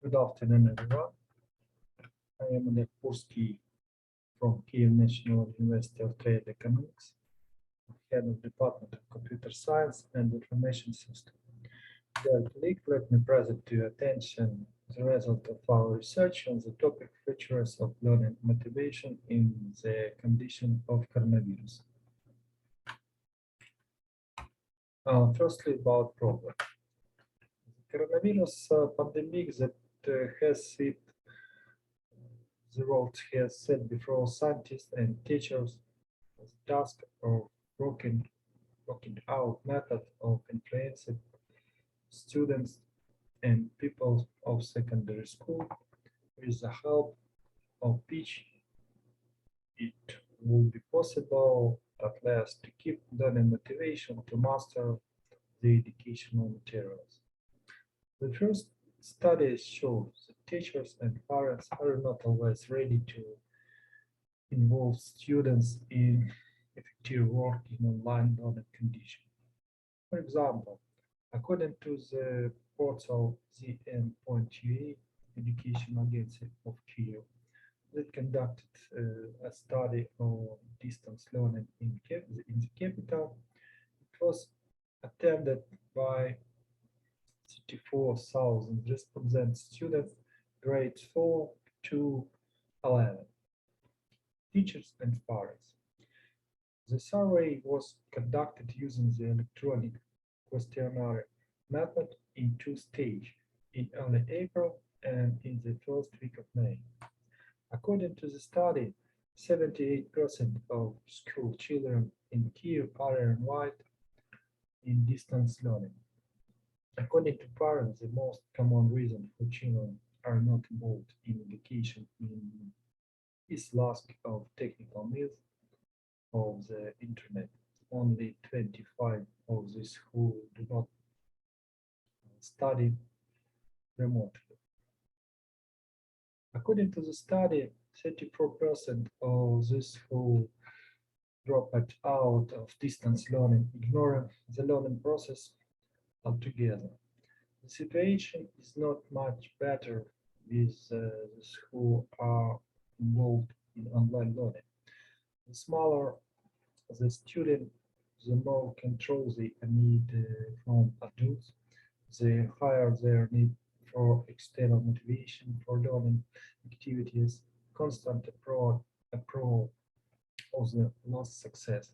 Good afternoon, everyone. I am Pursky from Kiev National University of Trade Economics, head of Department of Computer Science and Information System. Dear colleague, let me present to your attention the result of our research on the topic features of learning motivation in the condition of coronavirus. Firstly, about problem. The coronavirus pandemic that has hit the world has set before scientists and teachers the task of working out method of influencing students and people of secondary school with the help of which it will be possible at last to keep learning motivation to master the educational materials. The first studies show that teachers and parents are not always ready to involve students in effective work in online learning conditions. For example, according to the portal ZN.ua Education Agency of Kiev, that conducted a study on distance learning in the capital, it was attended by 34,000 respondent students, grades 4 to 11, teachers and parents. The survey was conducted using the electronic questionnaire method in two stages, in early April and in the first week of May. According to the study, 78% of school children in Kiev are enrolled in distance learning. According to parents, the most common reason for children are not involved in education is lack of technical needs of the internet. Only 25 of these who do not study remotely. According to the study, 34% of those who dropped out of distance learning ignore the learning process altogether. The situation is not much better with those who are involved in online learning. The smaller the student, the more control they need from adults, the higher their need for external motivation for learning activities, constant approval of the lost success.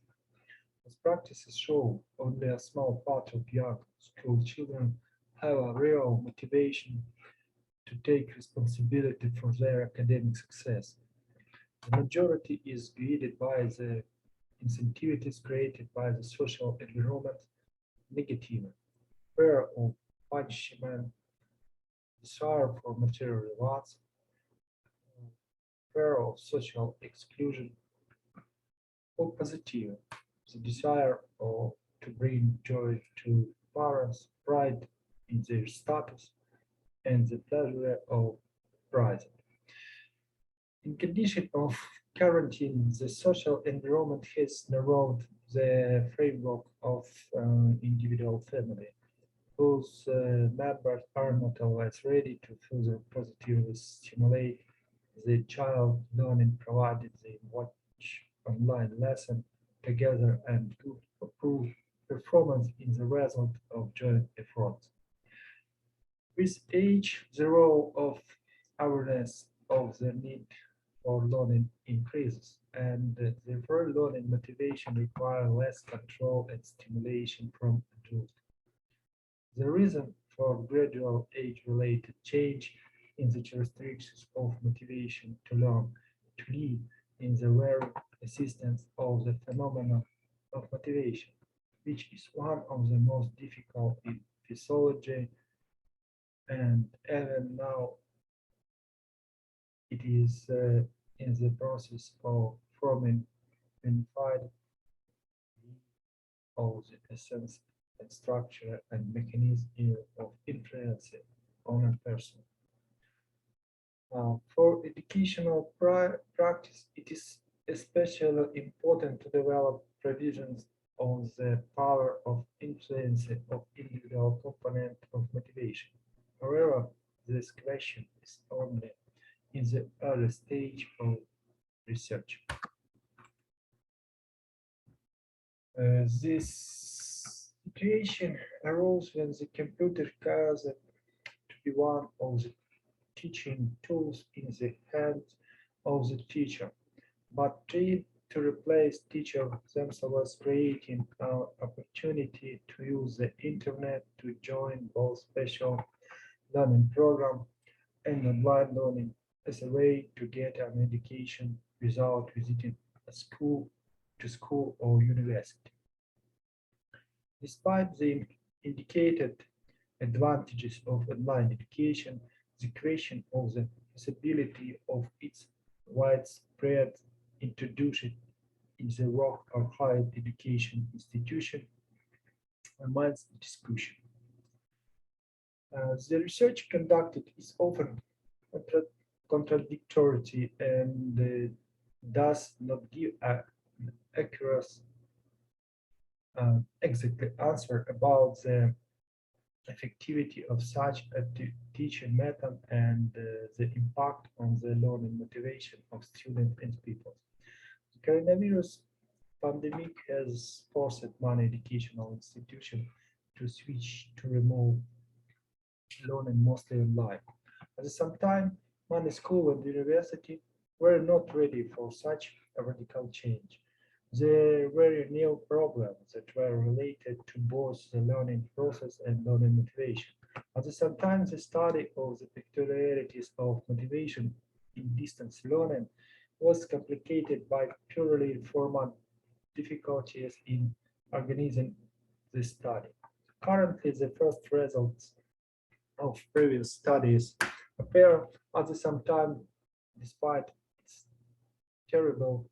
As practices show, only a small part of young school children have a real motivation to take responsibility for their academic success. The majority is guided by the incentives created by the social environment, negative, fear of punishment, desire for material rewards, fear of social exclusion, or positive, the desire to bring joy to parents, pride in their status, and the pleasure of prize. In condition of quarantine, the social environment has narrowed the framework of individual family, whose members are not always ready to further positively stimulate the child learning, provided they watch online lesson together and could approve performance in the result of joint efforts. With age, the role of awareness of the need for learning increases, and therefore learning motivation requires less control and stimulation from adults. The reason for gradual age-related change in the characteristics of motivation to learn to live in the very existence of the phenomenon of motivation, which is one of the most difficult in physiology, and even now it is in the process of forming unified of the essence and structure and mechanism of influence on a person. For educational practice, it is especially important to develop provisions on the power of influence of individual component of motivation. However, the this question is only in the early stage of research. This situation arose when the computer caused to be one of the teaching tools in the hands of the teacher, but tried to replace teachers themselves, creating an opportunity to use the internet to join both special learning program and online learning as a way to get an education without visiting a school or university. Despite the indicated advantages of online education, the question of the feasibility of its widespread introduction in the work of higher education institution remains a discussion. The research conducted is often contradictory and does not give an accurate exact answer about the effectivity of such a teaching method and the impact on the learning motivation of students and people. The coronavirus pandemic has forced many educational institutions to switch to remote learning mostly online. At the same time, many schools and universities were not ready for such a radical change. There were new problems that were related to both the learning process and learning motivation. At the same time, the study of the peculiarities of motivation in distance learning was complicated by purely formal difficulties in organizing the study. Currently, the first results of previous studies appear at the same time, despite its terrible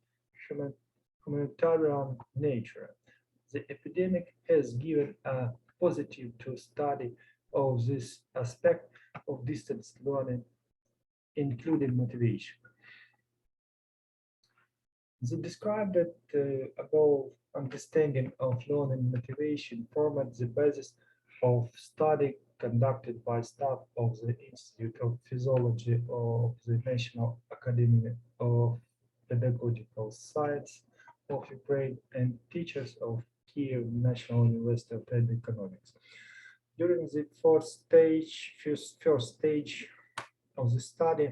humanitarian nature. The epidemic has given a positive to study of this aspect of distance learning, including motivation. The described above understanding of learning motivation formed the basis of study conducted by staff of the Institute of Physiology of the National Academy of Pedagogical Science of Ukraine and teachers of Kiev National University of Economics. During the first stage of the study,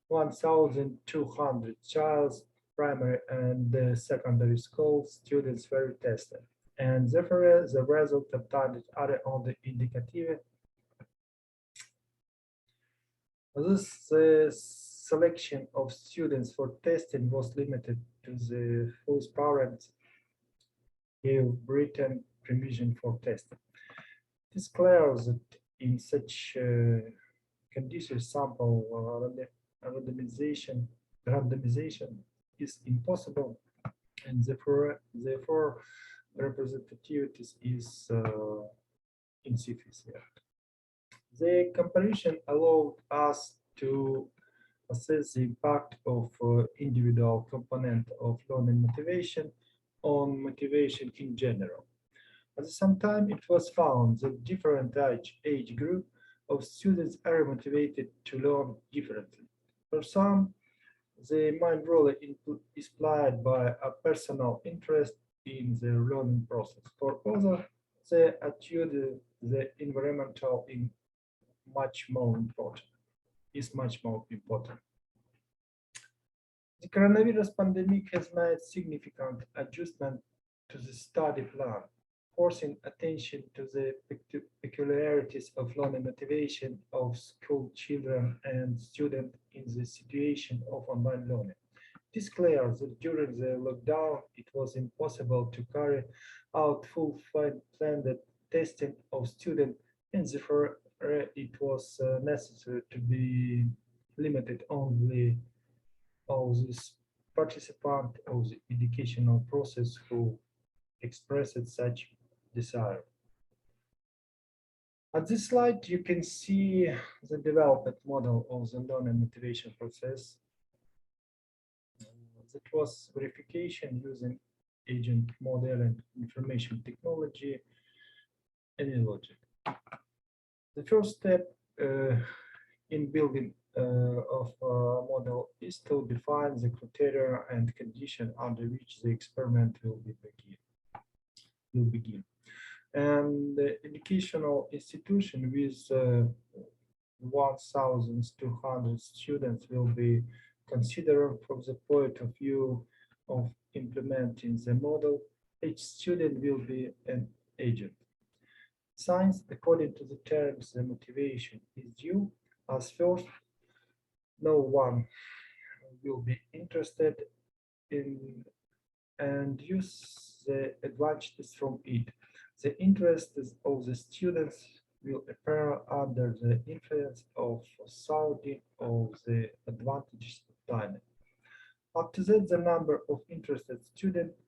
1,200 children, primary and secondary school students were tested, and therefore the result obtained are only indicative. This selection of students for testing was limited to the whose parents gave written permission for testing. It is clear that in such conditions, sample randomization is impossible, and therefore representativity is insufficient. The comparison allowed us to assess the impact of individual component of learning motivation on motivation in general. At the same time, it was found that different age group of students are motivated to learn differently. For some, the main role is played by a personal interest in the learning process. For others, the attitude, the environmental is much more important. The coronavirus pandemic has made significant adjustment to the study plan, forcing attention to the peculiarities of learning motivation of school children and students in the situation of online learning. It is clear that during the lockdown, it was impossible to carry out full-planned testing of students, and therefore it was necessary to be limited only of this participant of the educational process who expressed such desire. At this slide, you can see the development model of the learning motivation process. That was verification using agent modeling, information technology, and logic. The first step in building of a model is to define the criteria and condition under which the experiment will begin. And the educational institution with 1,200 students will be considered from the point of view of implementing the model. Each student will be an agent. Science, according to the terms, the motivation is due as first, no one will be interested in and use the advantages from it. The interests of the students will appear under the influence of sounding of the advantages obtained. After that, the number of interested students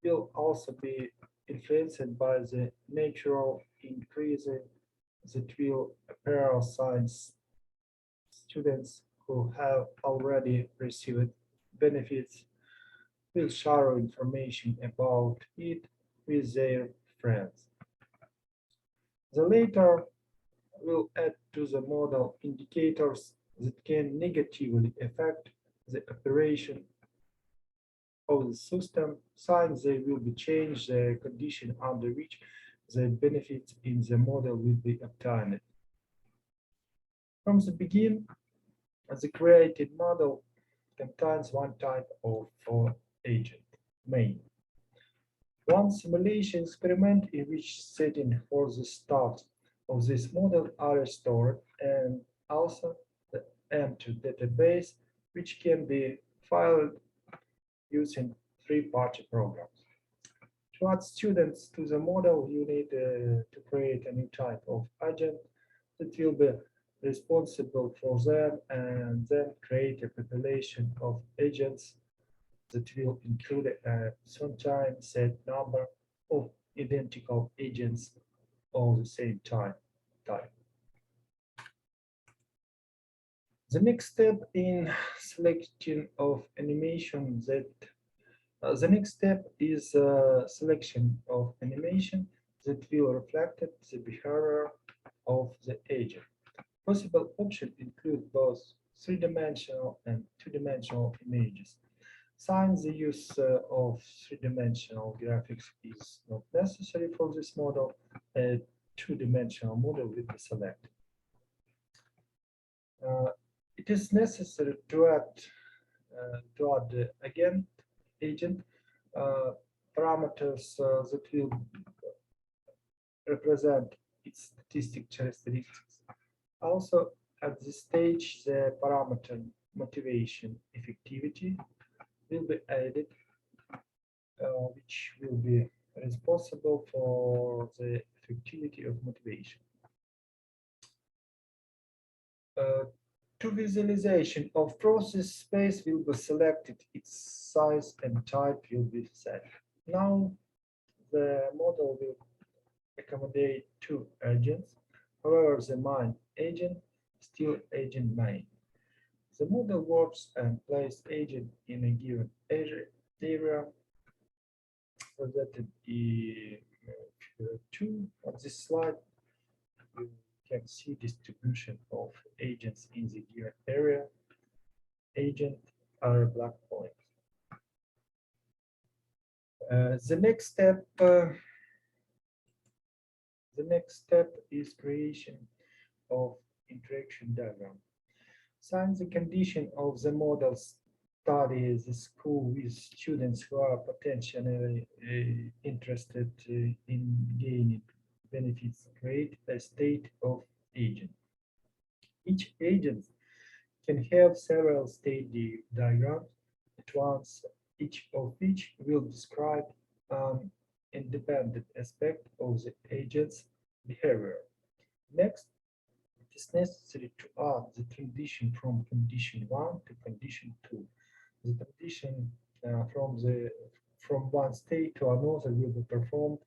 will also be influenced by the natural increase that will appear science students who have already received benefits will share information about it with their friends. The latter will add to the model indicators that can negatively affect the operation of the system, since they will be changed the condition under which the benefits in the model will be obtained. From the beginning, the created model contains one type of agent, main. One simulation experiment in which setting for the start of this model are stored, and also the empty database, which can be filed using three-party programs. To add students to the model, you need to create a new type of agent that will be responsible for them, and then create a population of agents that will include a sometimes set number of identical agents of the same type. The next step in selection of animation the next step is selection of animation that will reflect the behavior of the agent. Possible options include both three-dimensional and two-dimensional images. Since the use of three-dimensional graphics is not necessary for this model, a two-dimensional model will be selected. It is necessary to add again agent parameters that will represent its statistic characteristics. Also, at this stage, the parameter motivation effectivity will be added, which will be responsible for the effectivity of motivation. To visualization of process space will be selected, its size and type will be set. Now the model will accommodate two agents. However, the main agent still agent main. The model works and places agent in a given area presented in figure 2 on this slide. You can see distribution of agents in the given area. Agent are a black point. The next step is creation of interaction diagram. Since the condition of the model study is the school with students who are potentially interested in gaining benefits, create a state of agent. Each agent can have several state diagrams at once, each of which will describe an independent aspect of the agent's behavior. Next, it is necessary to add the transition from condition 1 to condition 2. The transition from one state to another will be performed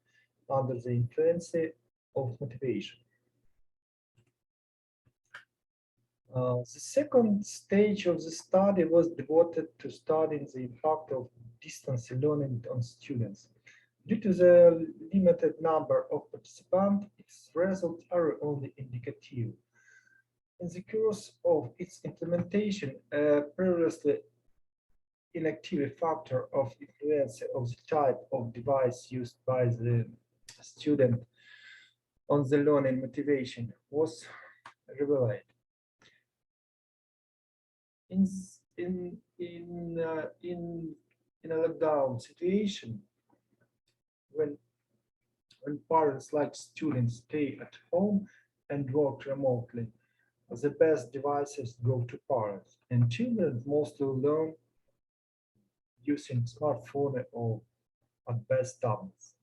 under the influence of motivation. The second stage of the study was devoted to studying the impact of distance learning on students. Due to the limited number of participants, its results are only indicative. In the course of its implementation, a previously inactive factor of influence of the type of device used by the student on the learning motivation was revealed. In in in in a lockdown situation, when parents like students stay at home and work remotely, the best devices go to parents, and children mostly learn using smartphone or at best tablets.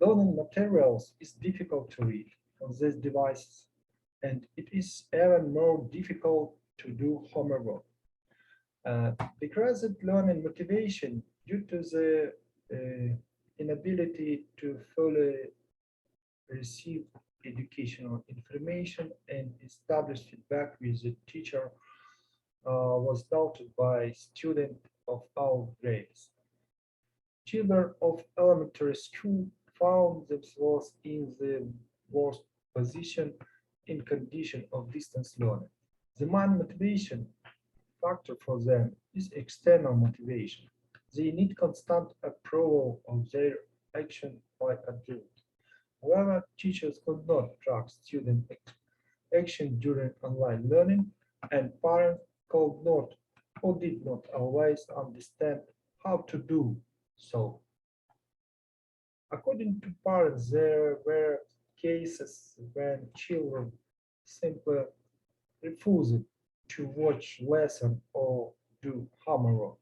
Learning materials is difficult to read on these devices, and it is even more difficult to do homework. Decreased learning motivation due to the inability to fully receive educational information and establish feedback with the teacher was noted by students of all grades. Children of elementary school found themselves in the worst position in condition of distance learning. The main motivation factor for them is external motivation. They need constant approval of their action by adults. However, teachers could not track student action during online learning, and parents could not or did not always understand how to do so. According to parents, there were cases when children simply refused to watch lesson or do homework.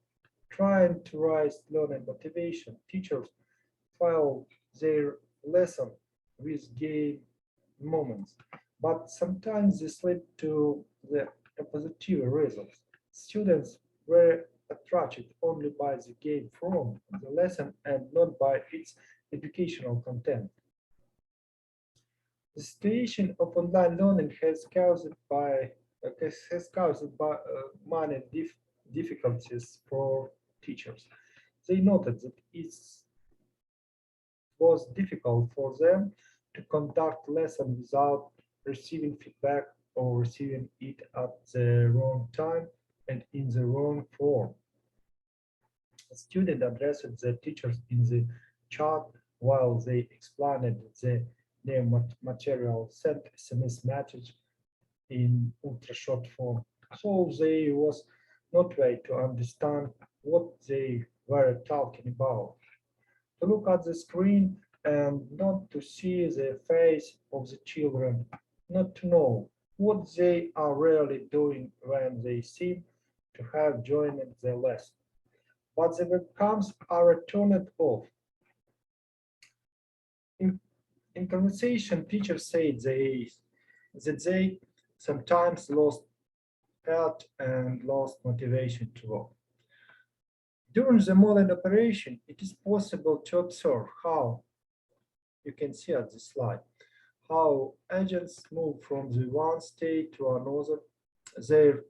Trying to raise learning motivation, teachers file their lesson with game moments, but sometimes this led to the opposite results. Students were attracted only by the game from the lesson and not by its educational content. The situation of online learning has caused by many difficulties for teachers. They noted that it was difficult for them to conduct lessons without receiving feedback or receiving it at the wrong time and in the wrong form. A student addressed the teachers in the chat while they explained their material, sent SMS message in ultra short form. So they was not way to understand what they were talking about. To look at the screen and not to see the face of the children, not to know what they are really doing when they seem to have joined the lesson. But the webcams are turned off. In, in conversation, teachers said that they sometimes lost heart and lost motivation to work. During the modern operation, it is possible to observe how, you can see at the slide, how agents move from the one state to another, their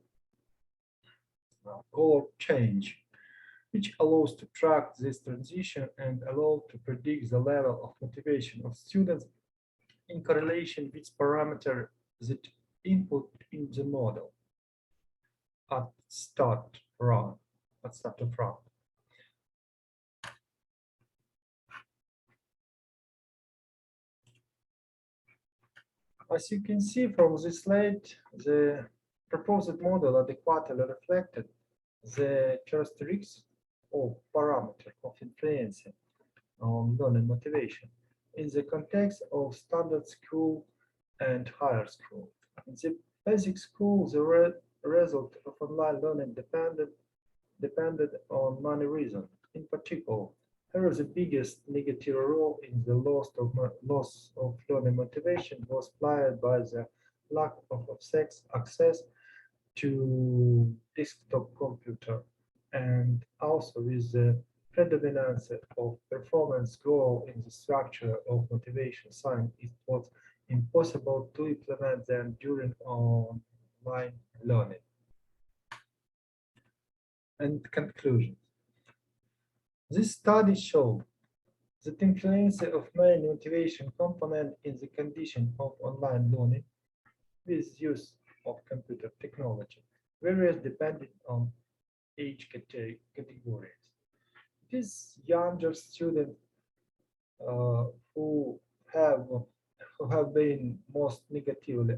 color change, which allows to track this transition and allow to predict the level of motivation of students in correlation with parameter that input in the model at start run, at start of run. As you can see from this slide, the proposed model adequately reflected the characteristics of parameter of influence on learning motivation in the context of standard school and higher school. In the basic school, the result of online learning depended on many reasons. In particular, here the biggest negative role in the loss of learning motivation was played by the lack of access to desktop computer and also with the predominance of performance goal in the structure of motivation science, it was impossible to implement them during online learning. And conclusion. This study showed The influence of main motivation component in the condition of online learning with use of computer technology varies depending on age categories. These younger students uh, who have who have been most negatively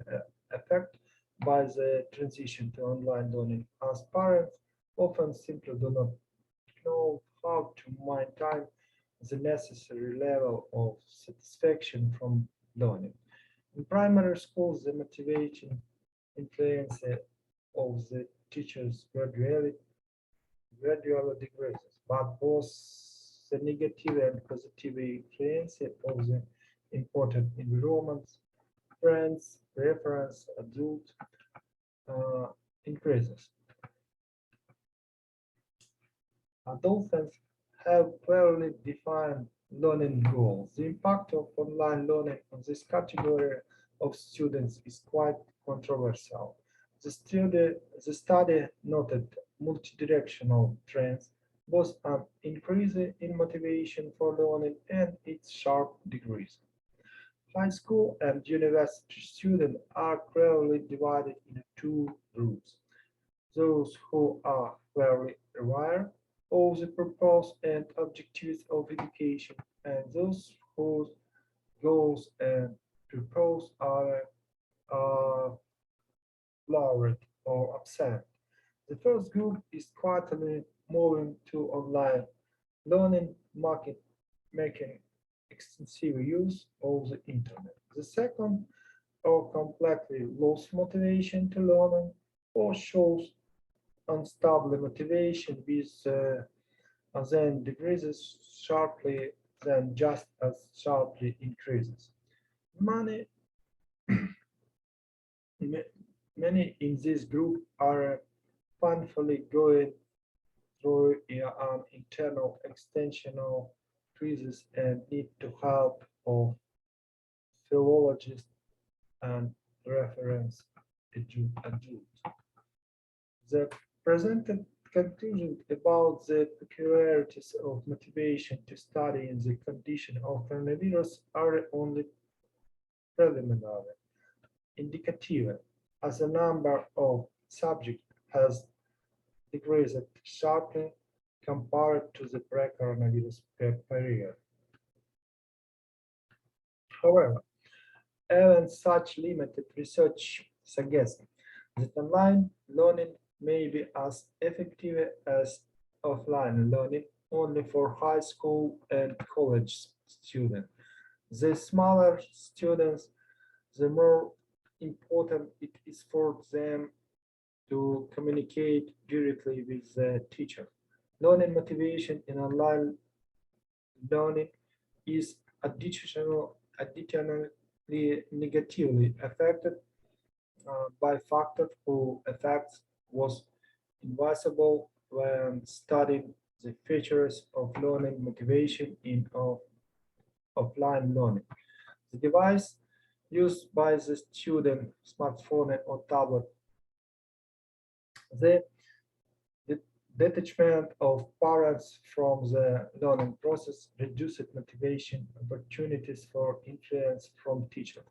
affected by the transition to online learning as parents often simply do not know how to maintain the necessary level of satisfaction from learning. In primary schools, the motivation influence of the teachers gradually decreases, but both the negative and positive influence of the important environments, friends, reference, adult uh, increases. Adolescents have clearly defined learning goals. The impact of online learning on this category of students is quite controversial. The study noted multidirectional trends, both an increase in motivation for learning and its sharp decrease. High school and university students are clearly divided into two groups: those who are very aware of the purpose and objectives of education, and those whose goals and purpose are blurred or absent. The first group is quietly moving to online learning, making extensive use of the internet. The second, or completely lost motivation to learning, or shows unstable motivation with then decreases sharply, then just as sharply increases. Many, many in this group are painfully going through an internal extensional crisis and need to help of philologists and reference adults. The presented conclusion about the peculiarities of motivation to study in the condition of coronavirus are only preliminary, indicative, as the number of subjects has decreased sharply compared to the pre-coronavirus period. However, even such limited research suggests that online learning may be as effective as offline learning only for high school and college students. The smaller students, the more important it is for them to communicate directly with the teacher. Learning motivation in online learning is additionally negatively affected by factor whose effects was invisible when studying the features of learning motivation in offline learning. The device used by the student, smartphone or tablet, the the detachment of parents from the learning process reduced motivation opportunities for influence from teachers.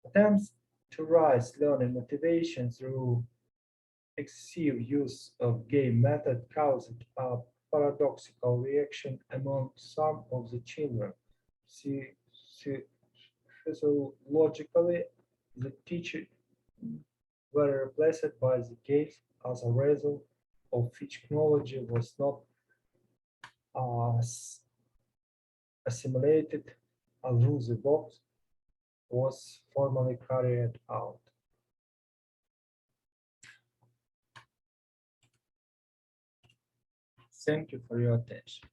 Attempts to raise learning motivation through excessive use of game method caused a paradoxical reaction among some of the children. See, physiologically, the teacher were replaced by the games as a result of which technology was not as assimilated although the box was formally carried out. Thank you for your attention.